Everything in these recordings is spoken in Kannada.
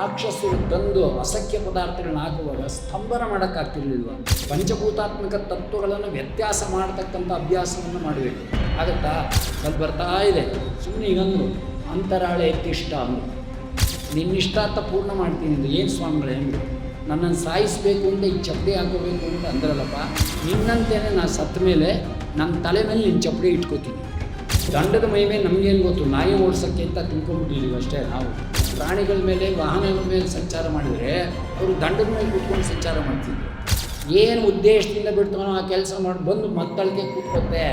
ರಾಕ್ಷಸರು ತಂದು ಅಸಖ್ಯ ಪದಾರ್ಥಗಳನ್ನ ಹಾಕುವಾಗ ಸ್ತಂಭನ ಮಾಡೋಕ್ಕಾಗ್ತಿರ್ಲಿಲ್ವ? ಪಂಚಭೂತಾತ್ಮಕ ತತ್ವಗಳನ್ನು ವ್ಯತ್ಯಾಸ ಮಾಡತಕ್ಕಂಥ ಅಭ್ಯಾಸವನ್ನು ಮಾಡಬೇಕು. ಆಗುತ್ತಾ? ಅಲ್ಲಿ ಬರ್ತಾ ಇದೆ. ಸುಮ್ಮನೆ ಈಗಂದ್ರು ಅಂತರಾಳೆ ಎತ್ತಿಷ್ಟ ಅಂದರು. ನಿನ್ನಿಷ್ಟಾರ್ಥ ಪೂರ್ಣ ಮಾಡ್ತೀನಿ ಅಂದರು. ಏನು ಸ್ವಾಮಿಗಳೇ ಅಂದರು? ನನ್ನನ್ನು ಸಾಯಿಸಬೇಕು ಅಂತ ಈ ಚಪ್ಪಡಿ ಹಾಕೋಬೇಕು ಅಂತ ಅಂದ್ರಲ್ಲಪ್ಪ, ನಿನ್ನಂತೇನೆ ನಾನು ಸತ್ತ ಮೇಲೆ ನನ್ನ ತಲೆ ಮೇಲೆ ನಿನ್ನ ಚಪ್ಪಡಿ ಇಟ್ಕೋತೀನಿ. ದಂಡದ ಮೈ ಮೇಲೆ ನಮಗೇನು ಗೊತ್ತು? ನಾಯಿ ಓಡಿಸೋಕ್ಕೆ ಅಂತ ತಿಳ್ಕೊಂಡ್ಬಿಟ್ಟಿದ್ದೀವಿ ಅಷ್ಟೇ. ನಾವು ಪ್ರಾಣಿಗಳ ಮೇಲೆ ವಾಹನಗಳ ಮೇಲೆ ಸಂಚಾರ ಮಾಡಿದರೆ ಅವರು ದಂಡದ ಮೇಲೆ ಕೂತ್ಕೊಂಡು ಸಂಚಾರ ಮಾಡ್ತಿದ್ರು. ಏನು ಉದ್ದೇಶದಿಂದ ಬಿಡ್ತಾನೋ ಆ ಕೆಲಸ ಮಾಡಿ ಬಂದು ಮತ್ತಳಿಕೆ ಕೂತ್ಕೊತ್ತೆ.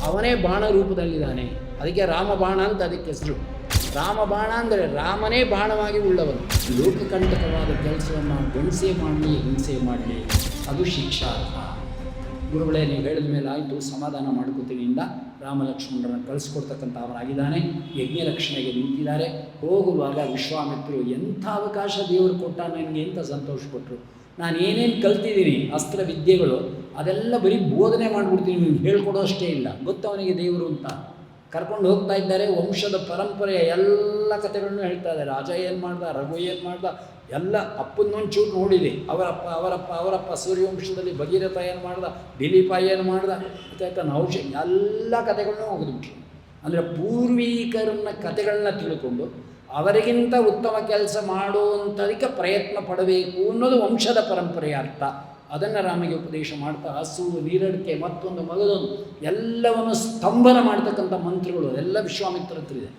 ಅವನೇ ಬಾಣ ರೂಪದಲ್ಲಿದ್ದಾನೆ. ಅದಕ್ಕೆ ರಾಮಬಾಣ ಅಂತ ಅದಕ್ಕೆ ಹೆಸರು. ರಾಮಬಾಣ ಅಂದರೆ ರಾಮನೇ ಬಾಣವಾಗಿ ಉಳ್ಳವನು. ಲೋಕಕಂಟಕವಾದ ಕೆಲಸವನ್ನು ಗಣಿಸೇ ಮಾಡಲಿ, ಹಿಂಸೆ ಮಾಡಲಿ, ಅದು ಶಿಕ್ಷಾರ್ಹ. ಗುರುಗಳೇ, ನೀವು ಹೇಳಿದ ಮೇಲೆ ಆಯಿತು, ಸಮಾಧಾನ ಮಾಡ್ಕೋತೀನಿ ಇಂದ ರಾಮಲಕ್ಷ್ಮಣರನ್ನು ಕಳಿಸ್ಕೊಡ್ತಕ್ಕಂಥ ಅವರಾಗಿದ್ದಾನೆ. ಯಜ್ಞ ರಕ್ಷಣೆಗೆ ನಿಂತಿದ್ದಾರೆ. ಹೋಗುವಾಗ ವಿಶ್ವಾಮಿತ್ರರು ಎಂಥ ಅವಕಾಶ ದೇವರು ಕೊಟ್ಟ ನನಗೆ ಅಂತ ಸಂತೋಷಪಟ್ಟರು. ನಾನು ಏನೇನು ಕಲ್ತಿದ್ದೀನಿ ಅಸ್ತ್ರ ವಿದ್ಯೆಗಳು ಅದೆಲ್ಲ ಬರೀ ಬೋಧನೆ ಮಾಡಿಬಿಡ್ತೀನಿ, ನೀವು ಹೇಳ್ಕೊಡೋ ಅಷ್ಟೇ ಇಲ್ಲ. ಗೊತ್ತವನಿಗೆ ದೇವರು ಅಂತ ಕರ್ಕೊಂಡು ಹೋಗ್ತಾ ಇದ್ದಾರೆ. ವಂಶದ ಪರಂಪರೆಯ ಎಲ್ಲ ಕಥೆಗಳನ್ನು ಹೇಳ್ತಾ ಇದ್ದಾರೆ. ರಾಜ ಏನು ಮಾಡ್ದ, ರಘು ಏನು ಮಾಡ್ದ, ಎಲ್ಲ ಅಪ್ಪನ್ನೊಂಚೂರು ನೋಡಿದೆ. ಅವರಪ್ಪ ಸೂರ್ಯವಂಶದಲ್ಲಿ ಭಗೀರಥ ಏನು ಮಾಡ್ದ, ದಿಲೀಪ ಏನು ಮಾಡ್ದ ಅಂತ ನೌಷ ಎಲ್ಲ ಕಥೆಗಳನ್ನೂ ಹೋಗಿದ್ಬಿಟ್ರು. ಅಂದರೆ ಪೂರ್ವಿಕರನ್ನ ಕಥೆಗಳನ್ನ ತಿಳ್ಕೊಂಡು ಅವರಿಗಿಂತ ಉತ್ತಮ ಕೆಲಸ ಮಾಡುವಂಥದಕ್ಕೆ ಪ್ರಯತ್ನ ಪಡಬೇಕು ಅನ್ನೋದು ವಂಶದ ಪರಂಪರೆಯ ಅರ್ಥ. ಅದನ್ನು ರಾಮಿಗೆ ಉಪದೇಶ ಮಾಡ್ತಾ ಹಸು, ನೀರಡಿಕೆ, ಮತ್ತೊಂದು ಮಗದೊಂದು ಎಲ್ಲವನ್ನು ಸ್ತಂಭನ ಮಾಡ್ತಕ್ಕಂಥ ಮಂತ್ರಗಳು ಎಲ್ಲ ವಿಶ್ವಾಮಿತ್ರ ಹತ್ರ ಇದೆ.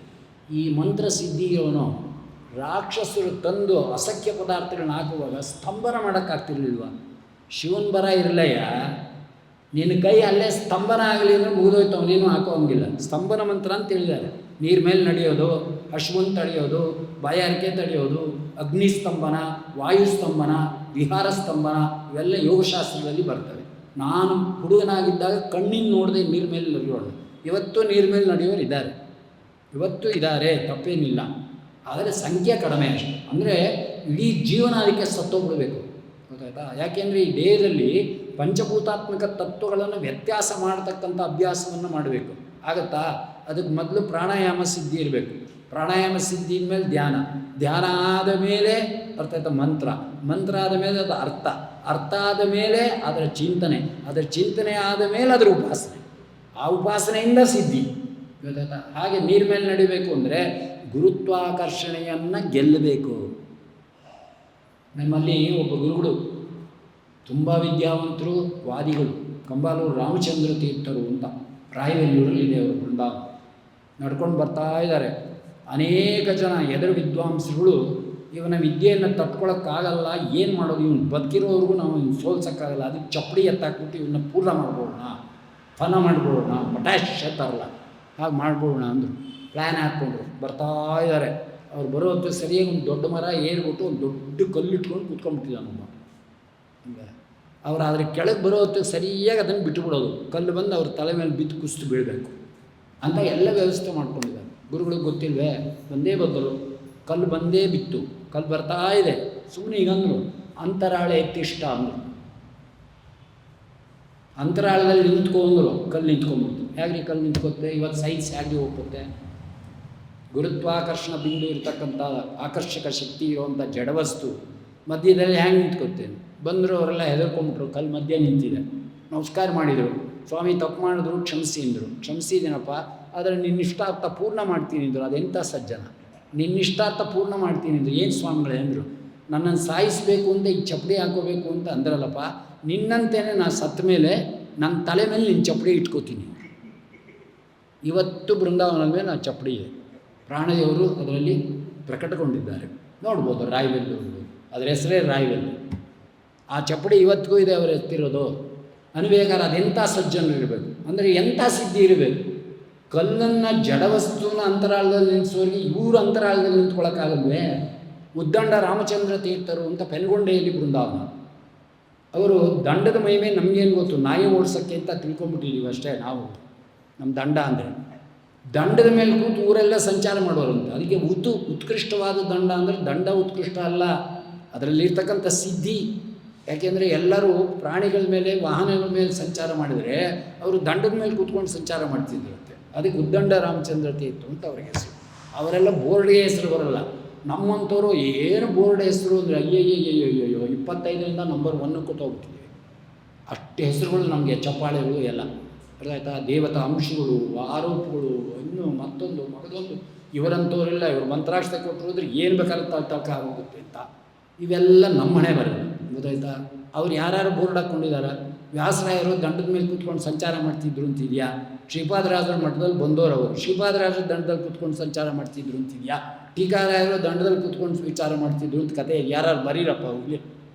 ಈ ಮಂತ್ರ ಸಿದ್ಧಿಯವನು ರಾಕ್ಷಸರು ತಂದು ಅಸಖ್ಯ ಪದಾರ್ಥಗಳನ್ನ ಹಾಕುವಾಗ ಸ್ತಂಭನ ಮಾಡೋಕ್ಕಾಗ್ತಿರ್ಲಿಲ್ವ? ಶಿವನ ಬರ ಇರಲಯ್ಯ, ನಿನ್ನ ಕೈ ಅಲ್ಲೇ ಸ್ತಂಭನ ಆಗಲಿ ಅಂದರೆ ಮುಗಿದೋಯ್ತು, ಅವನೇನು ಹಾಕೋಂಗಿಲ್ಲ. ಸ್ತಂಭನ ಮಂತ್ರ ಅಂತ ಹೇಳಿದ್ದಾರೆ. ನೀರು ಮೇಲೆ ನಡೆಯೋದು, ಅಶ್ವನ್ ತಡೆಯೋದು, ಬಾಯಾರಿಕೆ ತಡೆಯೋದು, ಅಗ್ನಿಸ್ತಂಭನ, ವಾಯುಸ್ತಂಭನ, ವಿಹಾರ ಸ್ತಂಭನ, ಇವೆಲ್ಲ ಯೋಗಶಾಸ್ತ್ರದಲ್ಲಿ ಬರ್ತವೆ. ನಾನು ಹುಡುಗನಾಗಿದ್ದಾಗ ಕಣ್ಣಿನ ನೋಡದೆ ನೀರು ಮೇಲೆ ನಡೆಯೋಳು. ಇವತ್ತು ನೀರು ಮೇಲೆ ನಡೆಯೋರು ಇದ್ದಾರೆ, ಇವತ್ತು ಇದ್ದಾರೆ, ತಪ್ಪೇನಿಲ್ಲ. ಆದರೆ ಸಂಖ್ಯೆ ಕಡಿಮೆ ಅಷ್ಟೆ. ಅಂದರೆ ಇಡೀ ಜೀವನ ಅದಕ್ಕೆ ಸತ್ತೋಗ್ಬಿಡಬೇಕು, ಗೊತ್ತಾಯ್ತಾ? ಯಾಕೆಂದರೆ ಈ ದೇಹದಲ್ಲಿ ಪಂಚಭೂತಾತ್ಮಕ ತತ್ವಗಳನ್ನು ವ್ಯತ್ಯಾಸ ಮಾಡತಕ್ಕಂಥ ಅಭ್ಯಾಸವನ್ನು ಮಾಡಬೇಕು. ಆಗುತ್ತಾ? ಅದಕ್ಕೆ ಮೊದಲು ಪ್ರಾಣಾಯಾಮ ಸಿದ್ಧಿ ಇರಬೇಕು. ಪ್ರಾಣಾಯಾಮ ಸಿದ್ಧಿ ಮೇಲೆ ಧ್ಯಾನ, ಧ್ಯಾನ ಆದ ಮೇಲೆ ಅರ್ಥಾತ್ ಮಂತ್ರ ಆದ ಮೇಲೆ ಅದು ಅರ್ಥ ಆದ ಮೇಲೆ ಅದರ ಚಿಂತನೆ ಆದ ಮೇಲೆ ಅದರ ಉಪಾಸನೆ, ಆ ಉಪಾಸನೆಯಿಂದ ಸಿದ್ಧಿ, ಗೊತ್ತಾಯ್ತಾ? ಹಾಗೆ ನೀರು ಮೇಲೆ ನಡಿಬೇಕು ಅಂದರೆ ಗುರುತ್ವಾಕರ್ಷಣೆಯನ್ನು ಗೆಲ್ಲಬೇಕು. ನಮ್ಮಲ್ಲಿ ಒಬ್ಬ ಗುರುಗಳು ತುಂಬ ವಿದ್ಯಾವಂತರು, ವಾದಿಗಳು, ಕಂಬಾಲೂರು ರಾಮಚಂದ್ರ ತೀರ್ಥರು ಅಂತ ರಾಯವೆಲ್ಲೂರಲ್ಲಿ ಇದೆ ಅವರು ಬೃಂದಾವನ. ನಡ್ಕೊಂಡು ಬರ್ತಾ ಇದ್ದಾರೆ. ಅನೇಕ ಜನ ಎದುರು ವಿದ್ವಾಂಸರುಗಳು ಇವನ ವಿದ್ಯೆಯನ್ನು ತಟ್ಕೊಳಕ್ಕಾಗಲ್ಲ, ಏನು ಮಾಡೋದು, ಇವನು ಬದುಕಿರೋವ್ರಿಗೂ ನಾವು ಇವ್ನು ಸೋಲ್ಸೋಕ್ಕಾಗಲ್ಲ, ಅದಕ್ಕೆ ಚಪ್ಪಡಿ ಎತ್ತಾಕ್ಬಿಟ್ಟು ಇವನ್ನ ಪೂರ್ಣ ಮಾಡ್ಬೋಣ, ಫನ ಮಾಡ್ಬೋಣ, ಪಟಾಶ್ ಎತ್ತಾರಲ್ಲ ಹಾಗೆ ಮಾಡ್ಬೋಣ ಅಂದರು. ಪ್ಲ್ಯಾನ್ ಹಾಕ್ಕೊಂಡ್ರು ಬರ್ತಾ ಇದ್ದಾರೆ. ಅವ್ರು ಬರೋ ಹೊತ್ತು ಸರಿಯಾಗಿ ಒಂದು ದೊಡ್ಡ ಮರ ಏರ್ಬಿಟ್ಟು ಒಂದು ದೊಡ್ಡ ಕಲ್ಲಿಟ್ಕೊಂಡು ಕೂತ್ಕೊಂಡ್ಬಿಟ್ಟಿದ್ದಾನೊಬ್ಬ. ಹಂಗೆ ಅವ್ರು ಅದ್ರ ಕೆಳಗೆ ಬರೋ ಹೊತ್ತು ಸರಿಯಾಗಿ ಅದನ್ನು ಬಿಟ್ಟುಬಿಡೋದು, ಕಲ್ಲು ಬಂದು ಅವ್ರ ತಲೆ ಮೇಲೆ ಬಿದ್ದು ಕುಸ್ತು ಬೀಳಬೇಕು ಅಂತ ಎಲ್ಲ ವ್ಯವಸ್ಥೆ ಮಾಡ್ಕೊಂಡಿದ್ದಾರೆ. ಗುರುಗಳಿಗೆ ಗೊತ್ತಿಲ್ವೇ? ಬಂದೇ ಬಂದರು, ಕಲ್ಲು ಬಂದೇ ಬಿತ್ತು, ಕಲ್ಲು ಬರ್ತಾ ಇದೆ. ಸುಮ್ಮನೆ ಈಗಂದರು ಅಂತರಾಳೆ ಎತ್ತಿಷ್ಟ ಅಂದರು. ಅಂತರಾಳದಲ್ಲಿ ನಿಂತ್ಕೊಂಡ್ರು, ಕಲ್ಲು ನಿಂತ್ಕೊಂಡ್ಬಿಡ್ತು. ಹೇಗ್ರಿ ಕಲ್ಲು ನಿಂತ್ಕೊತ್ತೆ? ಇವತ್ತು ಸೈನ್ಸ್ ಹೇಗೆ ಹೋಗುತ್ತೆ? ಗುರುತ್ವಾಕರ್ಷಣ ಬಿಂದು ಇರ್ತಕ್ಕಂಥ ಆಕರ್ಷಕ ಶಕ್ತಿ ಇರುವಂಥ ಜಡವಸ್ತು ಮಧ್ಯದಲ್ಲಿ ಹ್ಯಾಂಗೆ ನಿಂತ್ಕೊತೇನೆ? ಬಂದರು, ಅವರೆಲ್ಲ ಹೆದರ್ಕೊಂಡ್ಬಿಟ್ರು. ಕಲ್ಲು ಮಧ್ಯೆ ನಿಂತಿದೆ. ನಮಸ್ಕಾರ ಮಾಡಿದರು. ಸ್ವಾಮಿ ತಪ್ಪು ಮಾಡಿದ್ರು, ಕ್ಷಮಿಸಿ ಅಂದರು. ಕ್ಷಮಿಸಿದ್ದೀನಪ್ಪ, ಆದರೆ ನಿನ್ನಿಷ್ಟಾರ್ಥ ಪೂರ್ಣ ಮಾಡ್ತೀನಿ ಅಂದರು. ಅದೆಂಥ ಸಜ್ಜನ! ನಿನ್ನಿಷ್ಟಾರ್ಥ ಪೂರ್ಣ ಮಾಡ್ತೀನಿ ಅಂದರು. ಏನು ಸ್ವಾಮಿಗಳೇ ಅಂದರು? ನನ್ನನ್ನು ಸಾಯಿಸಬೇಕು ಅಂತ ಈ ಚಪ್ಪಡಿ ಹಾಕೋಬೇಕು ಅಂತ ಅಂದ್ರಲ್ಲಪ್ಪ, ನಿನ್ನಂತೇನೆ ನಾನು ಸತ್ತ ಮೇಲೆ ನನ್ನ ತಲೆ ಮೇಲೆ ನಿನ್ನ ಚಪ್ಪಡಿ ಇಟ್ಕೋತೀನಿ. ಇವತ್ತು ಬೃಂದಾವನದ ಮೇಲೆ ನಾನು ಚಪ್ಪಡಿ ಇದೆ. ಪ್ರಾಣದೇವರು ಅದರಲ್ಲಿ ಪ್ರಕಟಗೊಂಡಿದ್ದಾರೆ, ನೋಡ್ಬೋದು. ರಾಯವೆಲ್ಲೂರು, ಅದರ ಹೆಸರೇ ರಾಯವೆಲ್ಲೂರು. ಆ ಚಪ್ಪಡಿ ಇವತ್ತಿಗೂ ಇದೆ, ಅವರು ಎತ್ತಿರೋದು. ಅನ್ಬೇಕಾದ್ರೆ ಅದೆಂಥ ಸಜ್ಜನರು ಇರಬೇಕು, ಅಂದರೆ ಎಂಥ ಸಿದ್ಧಿ ಇರಬೇಕು. ಕಲ್ಲನ್ನು ಜಡವಸ್ತುನ ಅಂತರಾಳದಲ್ಲಿ ನಿಲ್ಲಿಸೋರಿಗೆ ಇವರು ಅಂತರಾಳದಲ್ಲಿ ನಿಂತ್ಕೊಳ್ಳೋಕ್ಕಾಗಲ್ವೇ? ಉದ್ದಂಡ ರಾಮಚಂದ್ರ ತೀರ್ಥರು ಅಂತ ಪೆನ್ಗೊಂಡೆಯಲ್ಲಿ ಬೃಂದಾವನ. ಅವರು ದಂಡದ ಮೈ ಮೇಲೆ ನಮಗೇನು ಗೊತ್ತು? ನಾಯಿ ಓಡಿಸೋಕ್ಕೆ ಅಂತ ತಿಳ್ಕೊಂಬಿಟ್ಟಿದ್ದೀವಿ ಅಷ್ಟೇ ನಾವು. ನಮ್ಮ ದಂಡ ಅಂದರೆ ದಂಡದ ಮೇಲೆ ಕೂತು ಊರೆಲ್ಲ ಸಂಚಾರ ಮಾಡೋರಂತೆ. ಅದಕ್ಕೆ ಉತ್ಕೃಷ್ಟವಾದ ದಂಡ ಅಂದರೆ ದಂಡ ಉತ್ಕೃಷ್ಟ ಅಲ್ಲ, ಅದರಲ್ಲಿರ್ತಕ್ಕಂಥ ಸಿದ್ಧಿ. ಯಾಕೆಂದರೆ ಎಲ್ಲರೂ ಪ್ರಾಣಿಗಳ ಮೇಲೆ ವಾಹನಗಳ ಮೇಲೆ ಸಂಚಾರ ಮಾಡಿದರೆ ಅವರು ದಂಡದ ಮೇಲೆ ಕೂತ್ಕೊಂಡು ಸಂಚಾರ ಮಾಡ್ತಿದ್ರಂತೆ. ಅದಕ್ಕೆ ಉದ್ದಂಡ ರಾಮಚಂದ್ರ ತೀರ್ಥ ಅಂತ ಅವ್ರಿಗೆ ಹೆಸರು. ಅವರೆಲ್ಲ ಬೋರ್ಡ್ಗೆ ಹೆಸರು ಬರಲ್ಲ, ನಮ್ಮಂಥವ್ರು ಏನು ಬೋರ್ಡ್ ಹೆಸರು ಅಂದರೆ ಅಯ್ಯಯ್ಯಯ್ಯಯ್ಯೋ 25ರಿಂದ ನಂಬರ್ 1 ಕೂತೋಗ್ಬಿಟ್ಟಿದೆ. ಅಷ್ಟು ಹೆಸರುಗಳು ನಮಗೆ ಚಪ್ಪಾಳೆಗಳು ಎಲ್ಲ ಅರ್ಥ ಆಯ್ತಾ. ದೇವತಾ ಅಂಶಗಳು, ಆರೋಪಗಳು, ಇನ್ನೂ ಮತ್ತೊಂದು ಮಗದೊಂದು. ಇವರಂಥವರೆಲ್ಲ ಇವರು ಮಂತ್ರಾಕ್ಷತೆ ಕೊಟ್ಟರು ಏನು ಬೇಕಾದ್ರೆ ತಳ್ಕ ಆಗೋಗುತ್ತೆ ಅಂತ. ಇವೆಲ್ಲ ನಮ್ಮ ಮನೆ ಬರೋದು ಗೊತ್ತಾಯ್ತಾ. ಅವ್ರು ಯಾರು ಬೋರ್ಡ್ ಹಾಕ್ಕೊಂಡಿದ್ದಾರೆ. ವ್ಯಾಸರಾಯರು ದಂಡದ ಮೇಲೆ ಕೂತ್ಕೊಂಡು ಸಂಚಾರ ಮಾಡ್ತಿದ್ರು ಅಂತಿದೆಯಾ? ಶ್ರೀಪಾದರಾಜರ ಮಠದಲ್ಲಿ ಬಂದವರು ಅವರು ಶ್ರೀಪಾದರಾಜರ ದಂಡದಲ್ಲಿ ಕೂತ್ಕೊಂಡು ಸಂಚಾರ ಮಾಡ್ತಿದ್ರು ಅಂತಿದೆಯಾ? ಟೀಕಾರಾಯರು ದಂಡದಲ್ಲಿ ಕೂತ್ಕೊಂಡು ವಿಚಾರ ಮಾಡ್ತಿದ್ರು ಅಂತ ಕತೆ ಯಾರು ಬರೀರಪ್ಪ ಹೋಗಲಿ.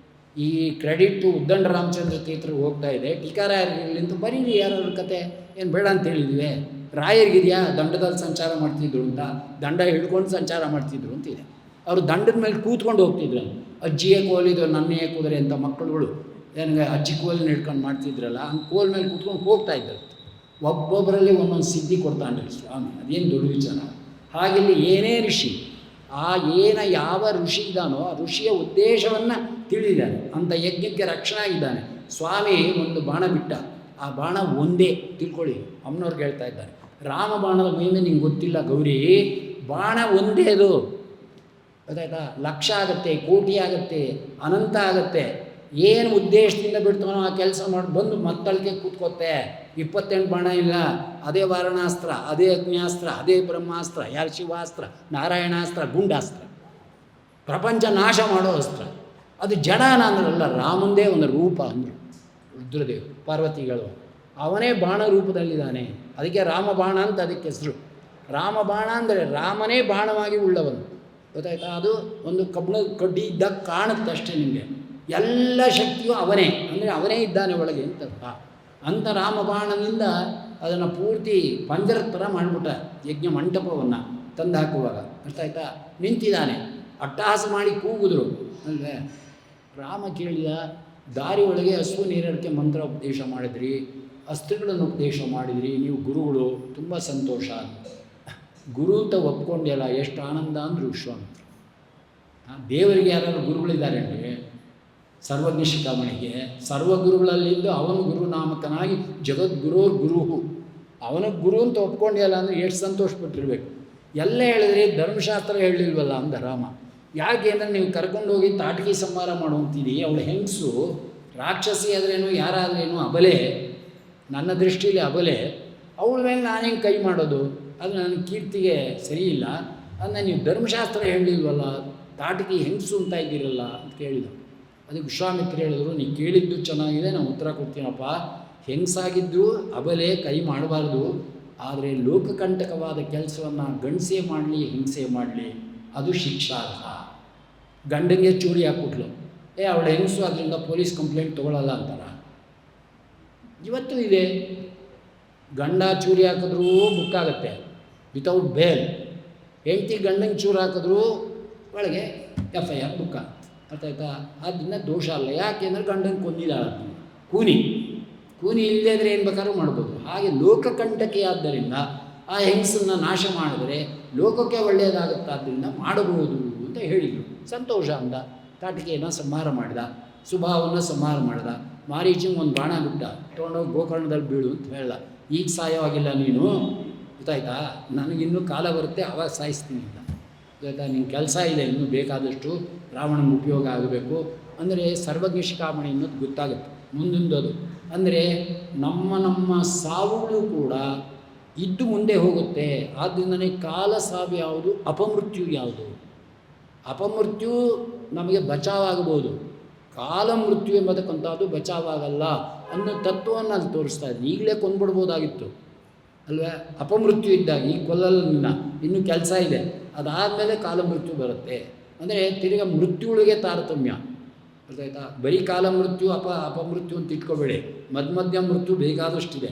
ಈ ಕ್ರೆಡಿಟು ಉದ್ದಂಡ ರಾಮಚಂದ್ರ ತೀರ್ಥರಿಗೆ ಹೋಗ್ತಾ ಇದೆ. ಟೀಕಾರಾಯರಿಗಿಂತ ಬರೀರಿ ಯಾರ ಕತೆ, ಏನು ಬೇಡ ಅಂತ ಹೇಳಿದ್ವಿ. ರಾಯರಿಗಿದೆಯಾ ದಂಡದಲ್ಲಿ ಸಂಚಾರ ಮಾಡ್ತಿದ್ರು ಅಂತ, ದಂಡ ಹಿಡ್ಕೊಂಡು ಸಂಚಾರ ಮಾಡ್ತಿದ್ರು ಅಂತಿದೆ. ಅವರು ದಂಡದ ಮೇಲೆ ಕೂತ್ಕೊಂಡು ಹೋಗ್ತಿದ್ರು. ಅಜ್ಜಿಯೇ ಕೋಲಿದು ನನ್ನೇ ಕುದುರೆ ಅಂತ ಮಕ್ಕಳುಗಳು ಏನಿಗೆ ಅಜ್ಜಿ ಕೋಲಿನ ಹಿಡ್ಕೊಂಡು ಮಾಡ್ತಿದ್ರಲ್ಲ, ಹಂಗೆ ಕೋಲ್ ಮೇಲೆ ಕೂತ್ಕೊಂಡು ಹೋಗ್ತಾ ಇದ್ರು. ಒಬ್ಬೊಬ್ಬರಲ್ಲಿ ಒಂದೊಂದು ಸಿದ್ಧಿ ಕೊಡ್ತಾನೆ ಸ್ವಾಮಿ, ಅದೇನು ದೊಡ್ಡ ವಿಚಾರ. ಹಾಗಿಲ್ಲಿ ಏನೇ ಋಷಿ ಯಾವ ಋಷಿ ಇದ್ದಾನೋ ಆ ಋಷಿಯ ಉದ್ದೇಶವನ್ನು ತಿಳಿದಾನೆ, ಅಂಥ ಯಜ್ಞಕ್ಕೆ ರಕ್ಷಣೆ ಆಗಿದ್ದಾನೆ. ಸ್ವಾಮಿ ಒಂದು ಬಾಣ ಬಿಟ್ಟ, ಆ ಬಾಣ ಒಂದೇ ತಿಳ್ಕೊಳ್ಳಿ. ಅಮ್ಮನವ್ರಿಗೆ ಹೇಳ್ತಾ ಇದ್ದಾರೆ, ರಾಮ ಬಾಣದ ಮಹಿಮೆ ನಿಂಗೆ ಗೊತ್ತಿಲ್ಲ ಗೌರಿ, ಬಾಣ ಒಂದೇ ಅದು ಗೊತ್ತಾಯ್ತಾ. ಲಕ್ಷ ಆಗುತ್ತೆ, ಕೋಟಿ ಆಗುತ್ತೆ, ಅನಂತ ಆಗುತ್ತೆ. ಏನು ಉದ್ದೇಶದಿಂದ ಬಿಡ್ತಾನೋ ಆ ಕೆಲಸ ಮಾಡಿ ಬಂದು ಮತ್ತಳಿಕೆ ಕೂತ್ಕೋತೆ. 28 ಬಾಣ ಇಲ್ಲ, ಅದೇ ವಾರಣಾಸ್ತ್ರ, ಅದೇ ಅಗ್ನ್ಯಾಸ್ತ್ರ, ಅದೇ ಬ್ರಹ್ಮಾಸ್ತ್ರ, ಯಾರು ಶಿವಾಸ್ತ್ರ, ನಾರಾಯಣಾಸ್ತ್ರ, ಗುಂಡಾಸ್ತ್ರ, ಪ್ರಪಂಚ ನಾಶ ಮಾಡೋ ಅಸ್ತ್ರ. ಅದು ಜಡಾನ ಅಂದ್ರಲ್ಲ, ರಾಮಂದೇ ಒಂದು ರೂಪ ಅಂದರು ರುದ್ರದೇವ್ ಪಾರ್ವತಿಗಳು. ಅವನೇ ಬಾಣ ರೂಪದಲ್ಲಿದ್ದಾನೆ, ಅದಕ್ಕೆ ರಾಮಬಾಣ ಅಂತ ಅದಕ್ಕೆ ಹೆಸರು. ರಾಮಬಾಣ ಅಂದರೆ ರಾಮನೇ ಬಾಣವಾಗಿ ಉಳ್ಳವನು ಗೊತ್ತಾಯ್ತಾ. ಅದು ಒಂದು ಕಬ್ಬಿಣದ ಕಡ್ಡಿ ಇದ್ದಾಗ ಕಾಣುತ್ತೆ ಅಷ್ಟೇ ನಿಮಗೆ. ಎಲ್ಲ ಶಕ್ತಿಯು ಅವನೇ, ಅಂದರೆ ಅವನೇ ಇದ್ದಾನೆ ಒಳಗೆ ಅಂತ. ಅಂಥ ರಾಮಬಾಣದಿಂದ ಅದನ್ನು ಪೂರ್ತಿ ಪಂಜರ ಥರ ಮಾಡಿಬಿಟ್ಟ ಯಜ್ಞ ಮಂಟಪವನ್ನು ತಂದು ಹಾಕುವಾಗ. ಅರ್ಥ ಆಯ್ತಾ. ನಿಂತಿದ್ದಾನೆ, ಅಟ್ಟಹಾಸ ಮಾಡಿ ಕೂಗಿದ್ರು ಅಲ್ವೇ. ರಾಮ ಕೇಳಿದ, ದಾರಿ ಒಳಗೆ ಹಸು ನೀರಡಿಕೆ ಮಂತ್ರ ಉಪದೇಶ ಮಾಡಿದ್ರಿ, ಅಸ್ತ್ರಗಳನ್ನು ಉಪದೇಶ ಮಾಡಿದ್ರಿ, ನೀವು ಗುರುಗಳು, ತುಂಬ ಸಂತೋಷ. ಗುರು ಅಂತ ಒಪ್ಕೊಂಡೆಲ್ಲ, ಎಷ್ಟು ಆನಂದ ಅಂದರು ವಿಶ್ವಾಮಿತ್ರ. ದೇವರಿಗೆ ಯಾರು ಗುರುಗಳಿದ್ದಾರೆ ಅಂದರೆ ಸರ್ವಜ್ಞ ಶಿಖಾಮಣಿಗೆ ಸರ್ವಗುರುಗಳಲ್ಲಿದ್ದು ಅವನು ಗುರುನಾಮಕನಾಗಿ ಜಗದ್ಗುರೋರ್ ಗುರುಹು, ಅವನಿಗೆ ಗುರು ಅಂತ ಒಪ್ಕೊಂಡೆಯಲ್ಲ ಅಂದರೆ ಎಷ್ಟು ಸಂತೋಷಪಟ್ಟಿರ್ಬೇಕು. ಎಲ್ಲ ಹೇಳಿದ್ರೆ ಧರ್ಮಶಾಸ್ತ್ರ ಹೇಳಲಿಲ್ವಲ್ಲ ಅಂದ ರಾಮ. ಯಾಕೆ ಅಂದರೆ ನೀವು ಕರ್ಕೊಂಡೋಗಿ ತಾಟಕಿ ಸಂಹಾರ ಮಾಡುವಂತಿದ್ದೀ. ಅವಳು ಹೆಂಗಸು ರಾಕ್ಷಸಿ ಆದ್ರೇನು ಯಾರಾದ್ರೇನು ಅಬಲೆ, ನನ್ನ ದೃಷ್ಟಿಯಲ್ಲಿ ಅಬಲೆ. ಅವಳ ಮೇಲೆ ನಾನೇನು ಕೈ ಮಾಡೋದು, ಅದು ನನ್ನ ಕೀರ್ತಿಗೆ ಸರಿಯಿಲ್ಲ. ಅದನ್ನ ನೀವು ಧರ್ಮಶಾಸ್ತ್ರ ಹೇಳಲಿಲ್ವಲ್ಲ, ತಾಟಕಿ ಹೆಂಗಸು ಅಂತ ಇದ್ದೀರಲ್ಲ ಅಂತ ಕೇಳಿದರು. ಅದಕ್ಕೆ ವಿಶ್ವಾಮಿತ್ರ ಹೇಳಿದ್ರು, ನೀನು ಕೇಳಿದ್ದು ಚೆನ್ನಾಗಿದೆ, ನಾನು ಉತ್ತರ ಕೊಡ್ತೀನಪ್ಪ. ಹೆಂಗಸಾಗಿದ್ದರೂ ಅಬಲೆ ಕೈ ಮಾಡಬಾರ್ದು, ಆದರೆ ಲೋಕಕಂಟಕವಾದ ಕೆಲಸವನ್ನು ಗಂಡಸೇ ಮಾಡಲಿ ಹಿಂಸೆ ಮಾಡಲಿ ಅದು ಶಿಕ್ಷಾರ್ಹ. ಗಂಡನಿಗೆ ಚೂರಿ ಹಾಕ್ಬಿಟ್ಲು, ಅವಳ ಹೆಂಗಸು ಅದರಿಂದ ಪೊಲೀಸ್ ಕಂಪ್ಲೇಂಟ್ ತೊಗೊಳ್ಳಲ್ಲ ಅಂತಾರ. ಇವತ್ತು ಇದೆ, ಗಂಡ ಚೂರಿ ಹಾಕಿದ್ರೂ ಬುಕ್ಕಾಗತ್ತೆ ವಿತೌಟ್ ಬೇಲ್. ಹೆಂಡತಿ ಗಂಡಂಗೆ ಚೂರು ಹಾಕಿದ್ರೂ ಒಳಗೆ FIR ಬುಕ್ಕ. ಅರ್ಥ ಆಯ್ತಾ. ಅದನ್ನ ದೋಷ ಅಲ್ಲ, ಯಾಕೆಂದರೆ ಗಂಡನ ಕೊಂದಿದ್ದಾಳೆ ಕೂನಿ ಇಲ್ಲದೇ ಇದ್ರೆ ಏನು ಬೇಕಾದ್ರೂ ಮಾಡ್ಬೋದು. ಹಾಗೆ ಲೋಕಕಂಟಕಿ ಆದ್ದರಿಂದ ಆ ಹೆಂಗಸನ್ನು ನಾಶ ಮಾಡಿದರೆ ಲೋಕಕ್ಕೆ ಒಳ್ಳೆಯದಾಗುತ್ತಾದ್ದರಿಂದ ಮಾಡಬಹುದು ಅಂತ ಹೇಳಿದರು. ಸಂತೋಷ ಅಂದ. ತಾಟಿಕೆಯನ್ನು ಸಂಹಾರ ಮಾಡಿದ, ಸುಭಾವನ್ನು ಸಂಹಾರ ಮಾಡಿದ. ಮಾರೀಚಂಗೆ ಒಂದು ಬಾಣ ಬಿಟ್ಟ, ತೊಗೊಂಡೋಗಿ ಗೋಕರ್ಣದಲ್ಲಿ ಬೀಳು ಅಂತ ಹೇಳ್ದ. ಈಗ ಸಾಯವಾಗಿಲ್ಲ ನೀನು ಗೊತ್ತಾಯ್ತಾ, ನನಗಿನ್ನೂ ಕಾಲ ಬರುತ್ತೆ ಅವಾಗ ಸಾಯಿಸ್ತೀನಿ ಅಂತ ಗೊತ್ತಾಯ್ತಾ. ನಿನ್ನ ಕೆಲಸ ಇದೆ ಇನ್ನೂ ಬೇಕಾದಷ್ಟು, ರಾವಣನ ಉಪಯೋಗ ಆಗಬೇಕು ಅಂದರೆ ಸರ್ವಜ್ಞ ಶಿಖಾಮಣಿ ಅನ್ನೋದು ಗೊತ್ತಾಗುತ್ತೆ ಮುಂದೊಂದದು. ಅಂದರೆ ನಮ್ಮ ಸಾವುಗಳು ಕೂಡ ಇದ್ದು ಮುಂದೆ ಹೋಗುತ್ತೆ. ಆದ್ದರಿಂದನೇ ಕಾಲ ಸಾವು ಯಾವುದು, ಅಪಮೃತ್ಯು ಯಾವುದು. ಅಪಮೃತ್ಯು ನಮಗೆ ಬಚಾವಾಗಬಹುದು, ಕಾಲ ಮೃತ್ಯು ಎಂಬತಕ್ಕಂಥದ್ದು ಬಚಾವಾಗಲ್ಲ ಅನ್ನೋ ತತ್ವವನ್ನು ಅಲ್ಲಿ ತೋರಿಸ್ತಾ ಇದ್ದೀನಿ. ಈಗಲೇ ಕೊಂದ್ಬಿಡ್ಬೋದಾಗಿತ್ತು ಅಲ್ವೇ, ಅಪಮೃತ್ಯು ಇದ್ದಾಗ. ಈಗ ಕೊಲ್ಲಲ್ಲ, ಇನ್ನೂ ಕೆಲಸ ಇದೆ, ಅದಾದಮೇಲೆ ಕಾಲ ಮೃತ್ಯು ಬರುತ್ತೆ. ಅಂದರೆ ತಿರ್ಗ ಮೃತ್ಯುಗಳಿಗೆ ತಾರತಮ್ಯ ಗೊತ್ತಾಯ್ತಾ. ಬರೀ ಕಾಲ ಮೃತ್ಯು ಅಪಮೃತ್ಯು ಅಂತ ಇಟ್ಕೋಬೇಡಿ, ಮಧ್ಯ ಮೃತ್ಯು ಬೇಕಾದಷ್ಟಿದೆ.